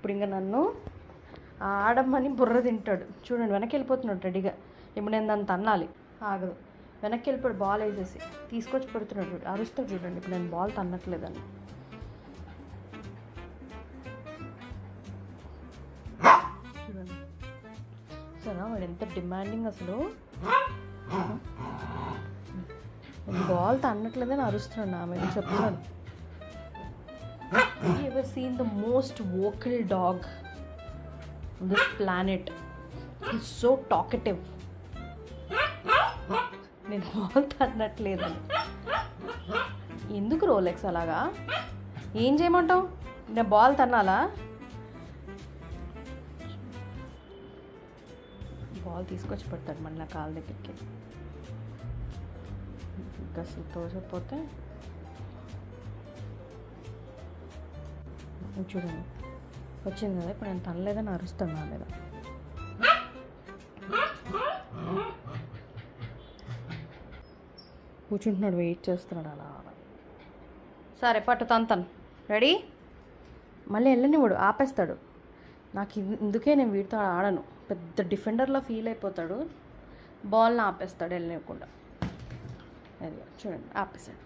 ఇప్పుడు ఇంకా నన్ను ఆడమ్మని బుర్ర తింటాడు. చూడండి వెనక్కి వెళ్ళిపోతున్నాడు రెడీగా. ఇప్పుడు నేను దాన్ని తన్నాలి, ఆగదు. వెనక్కి వెళ్ళిపోయాడు బాల్ వేసేసి. తీసుకొచ్చి పెడుతున్నాడు, అరుస్తాడు చూడండి. ఇప్పుడు నేను బాల్ తన్నట్లేదని. చూడండి సరే వాడు ఎంత డిమాండింగ్ అసలు. బాల్ తన్నట్లేదని అరుస్తున్నాడు నా మీద. చెప్తున్నాడు, have you ever seen the most vocal dog on this planet? He's so talkative. నేను బాల్ తన్నట్లేదని. ఎందుకు రోలెక్స్ అలాగా? ఏం చేయమంటావు? నేను బాల్ తన్నాలా? బాల్ తీసుకొచ్చి పెడతాడు మళ్ళీ నా కాళ్ళ దగ్గరికి. ఇంకా అసలు తోచకపోతే చూడండి వచ్చింది కదా. ఇప్పుడు నేను తనలేదని అరుస్తాను నా మీద. కూర్చుంటున్నాడు, వెయిట్ చేస్తున్నాడు అలా. సరే పట్టు తను రెడీ. మళ్ళీ వెళ్ళనివాడు, ఆపేస్తాడు. నాకు ఇందుకే నేను వీటితో ఆడను. పెద్ద డిఫెండర్లో ఫీల్ అయిపోతాడు, బాల్ని ఆపేస్తాడు వెళ్ళనివ్వకుండా. అది చూడండి ఆపేస్తాడు.